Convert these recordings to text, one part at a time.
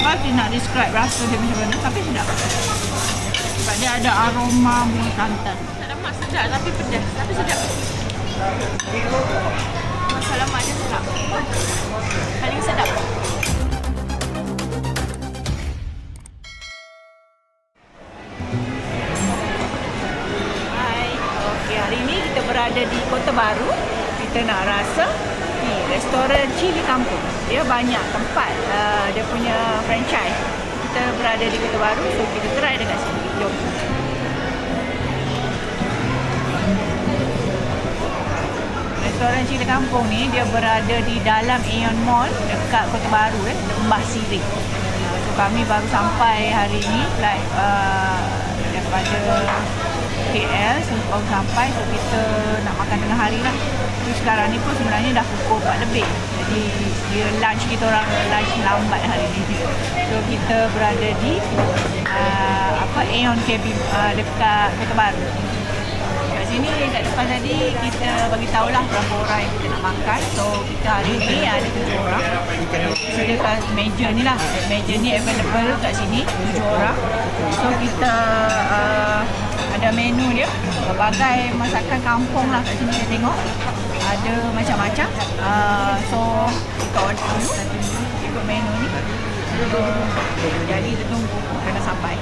tak pasti nak describe rasa dia macam mana, tapi sedap. Sebab dia ada aroma bunga santan. Tak ada mak sedap tapi pedas, tapi sedap. Masalah mak dia sedap. Paling sedap. Hai. Okey, hari ni kita berada di Kota Baru. Kita nak rasa ni restoran Cili Kampung. Dia banyak tempat dia punya franchise. Kita berada di Kota Baru, so kita try dekat sini. Jom. Restoran Cili Kampung ni dia berada di dalam Aeon Mall dekat Kota Baru, Lembah Sirih. So kami baru sampai hari ni flight daripada KL, so baru sampai, so kita nak makan tengah hari lah. So sekarang ni pun sebenarnya dah pukul 4 lebih. Jadi dia lunch, kita orang lunch lambat hari ni. So kita berada di Aeon Cabin dekat Kota Baru. Kat sini kat depan tadi kita bagi tahulah berapa orang yang kita nak makan. So kita hari ni ada 7 orang. Sediakan meja ni lah. Meja ni available kat sini 7 orang. So kita ada menu dia, berbagai masakan kampung lah kat sini kita tengok. Ada macam-macam. So kita order dulu ikut menu ni. Jadi kita tunggu kena sampai.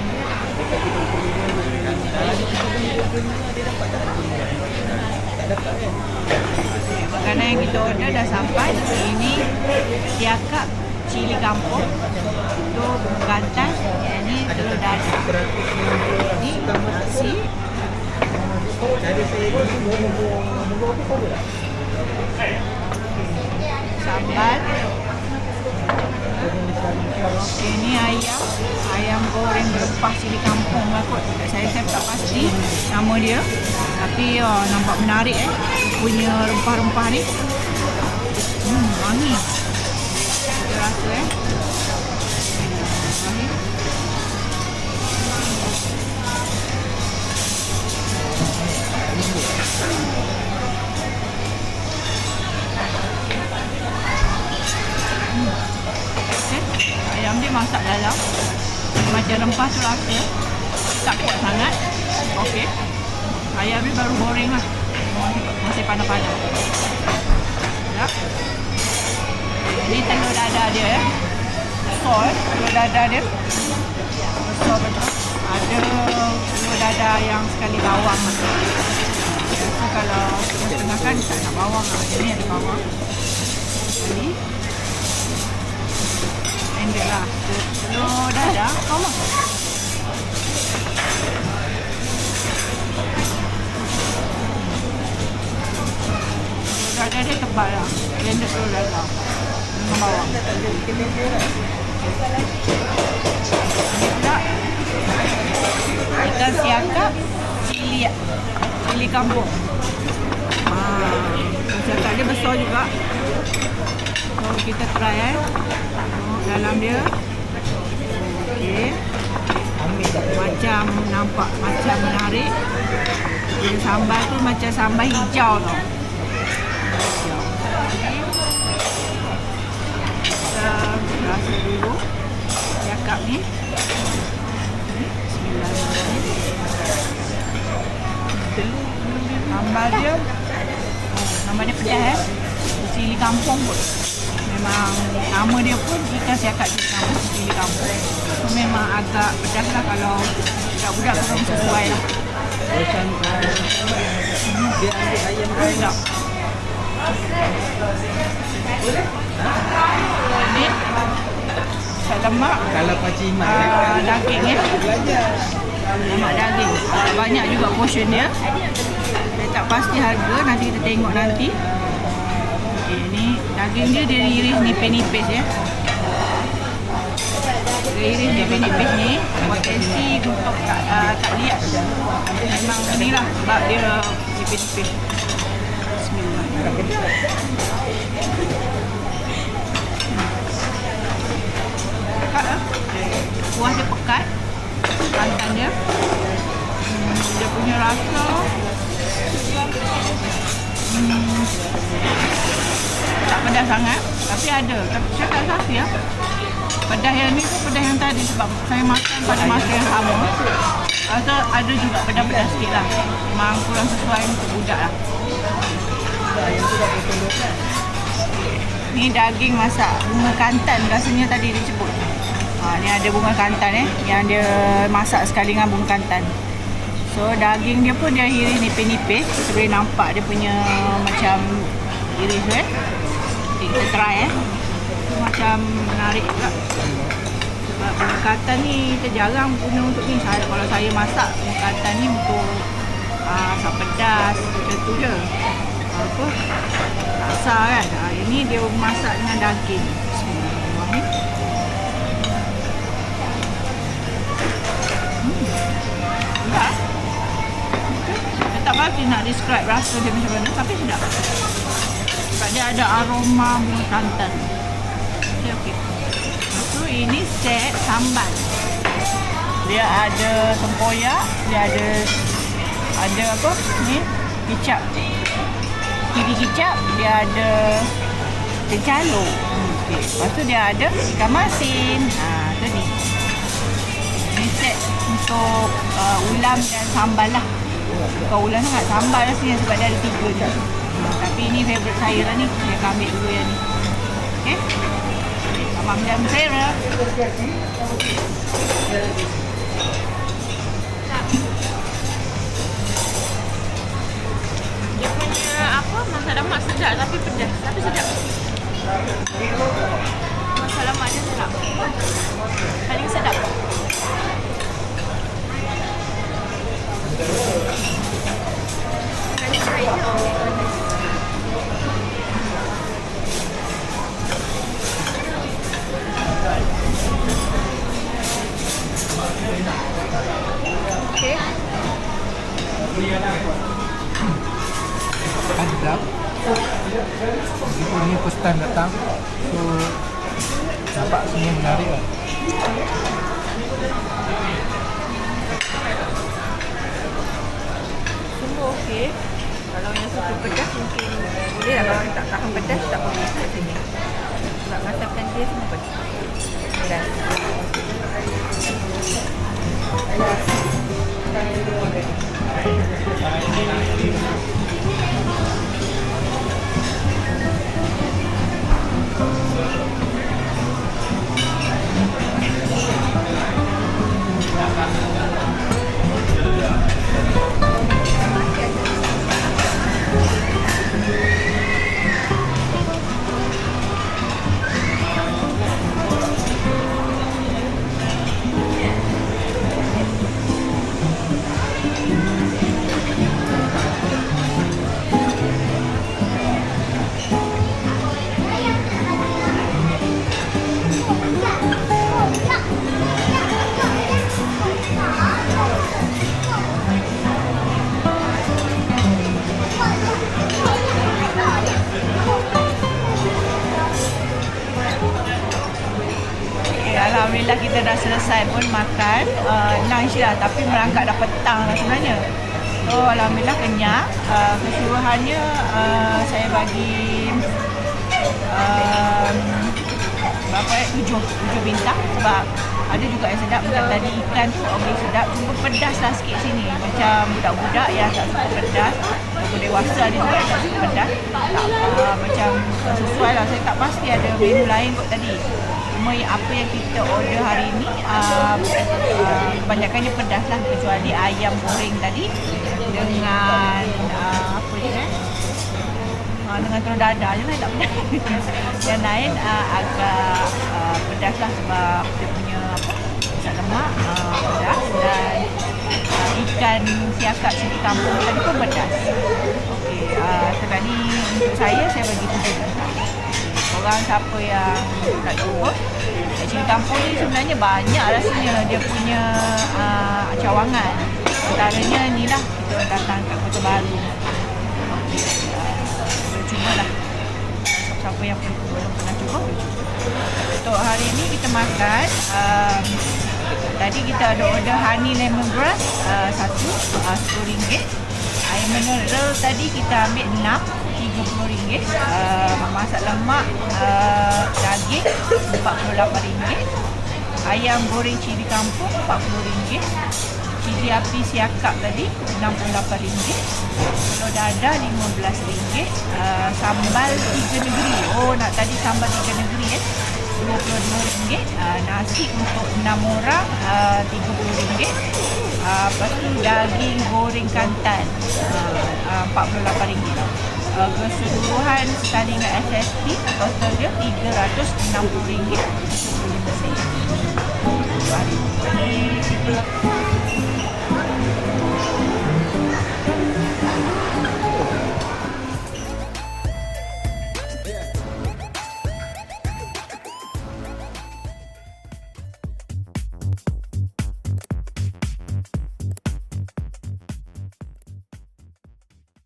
Makanan yang kita order dah sampai. Ini tiakak cili kampung, itu bekantan, ini telur dadar, ini nasi, sambal. Okey, ni ayam goreng berempah cili kampung lah kot. Saya tak pasti nama dia, tapi nampak menarik punya rempah-rempah ni. Wangi. Kita rasa wangi. Ayam dia masak dalam macam rempah tu rasa tak kuat sangat. Okey, ayam dia baru goreng lah, masih panas-panas. Sedap. Ini telur dadar dia telur dadar dia besar betul. Ada telur dadar yang sekali bawang. Biasa kalau setengah kan tak nak bawang lah. Ini ada bawang sekali. Endek lah telur dadar. Come on. Telur dadar dia tebal lah. Endek telur dadar dengan bawang. Ini pula ikan siakap cili kampung. Siakap dia besar juga. So kita try dalam dia. Okey. Macam nampak macam menarik. Dia sambal tu macam sambal hijau tau. Kita rasa dulu siakap ni. Bismillahirrahmanirrahim. Sambal dia, nama dia pedas cili kampung pun. Memang nama dia pun ikan siakap cili kampung. So memang agak pedas lah, kalau budak-budak kurang sesuai lah. Dia ambil ayam sedap. Ni lemak. Kalau pakcik Iman daging ni. Lemak daging. Banyak juga portion dia. Saya tak pasti harga, nanti kita tengok nanti. Okey, ni daging dia iris nipis-nipis ya. Dia iris nipis-nipis ni, potensi untuk tak lihat. Memang inilah sebab dia nipis-nipis. Bismillahirrahmanirrahim. Pekat lah. Kuah dia pekat. Santan dia. Dia punya rasa tak pedas sangat, tapi ada. Tapi saya tak rasa ya. Pedas yang ni tu pedas yang tadi sebab saya makan pada masa yang sama. Rasa ada juga pedas-pedas sikit lah. Memang kurang sesuai untuk budak lah. Ni daging masak bunga kantan rasanya tadi dia sebut. Ni ada bunga kantan yang dia masak sekali dengan bunga kantan. So daging dia pun dia iris nipis-nipis. Kita boleh nampak dia punya macam iris tu kita try macam menarik juga. Sebab bunga kantan ni kita jarang guna untuk ni. Kalau saya masak bunga kantan ni untuk asam pedas macam tu je. Apa? Rasa kan. Ini dia masak dengan daging. Bismillahirrahmanirrahim. Sedap. Saya tak pasti nak describe rasa dia macam mana, tapi sedap. Sebab dia ada aroma bunga santan. Okey. So ini set sambal. Dia ada tempoyak, dia ada apa? Ni kicap. Kiri kicap, dia ada kencalo. Okey. Lepas tu dia ada ikan masin. Tadi. Ini set untuk ulam dan sambal lah. Bukan ulam sangat, sambal rasanya sebab dia ada 3 je. Tapi ini favourite saya lah ni. Saya akan ambil dulu yang ni. Okey. Abang jam saya. Dia punya apa? Masa lemak sedap tapi pedas. Tapi sedap. Masa lemak dia sedap. Paling sedap. Sedap. Ini first time datang, so nampak semua menarik lah. Semua okey. Kalau yang suka pedas mungkin boleh lah. Kalau tak tahan pedas tak boleh kat sini. Sebab masakan dia semua pedas. Alhamdulillah kita dah selesai pun makan lunch lah, tapi merangkak dah petang lah sebenarnya. So alhamdulillah kenyang. Keseluruhannya saya bagi berapa 7 bintang sebab ada juga yang sedap. Macam tadi ikan tu okey sedap, cuma pedas lah sikit sini. Macam budak-budak yang tak suka pedas, atau dewasa ada juga yang tak suka pedas, tak macam sesuai lah. Saya tak pasti ada menu lain kot tadi. Cuma apa yang kita order hari ni kebanyakannya pedas lah, kecuali ayam goreng tadi dengan apa je dengan telur dadah je lah, tak pedas. Yang lain agak pedas lah sebab dia punya pusat lemak pedas, dan ikan siakap sini kampung tadi pun pedas. Okey, sekarang ni untuk saya bagi 7 bintang. Orang siapa yang nak cuba, cili kampung ni sebenarnya banyak rasanya dia punya cawangan. Antaranya ni lah, kita datang kat Kota Baru. Cubalah. Siapa yang belum pernah cuba, untuk hari ni kita makan tadi kita ada order honey lemongrass satu RM10. Air mineral tadi kita ambil 6, RM30. Masak lemak daging RM48. Ayam goreng cili kampung RM40. Cili api siakap tadi RM68. Telur dadah RM15. Sambal tiga negeri. Oh, nak tadi sambal tiga negeri RM22. Nasi untuk 6 orang RM30. Lepas tu daging goreng kantan RM48. Keseluruhan sekali dengan SSP total dia RM360. 75 sen.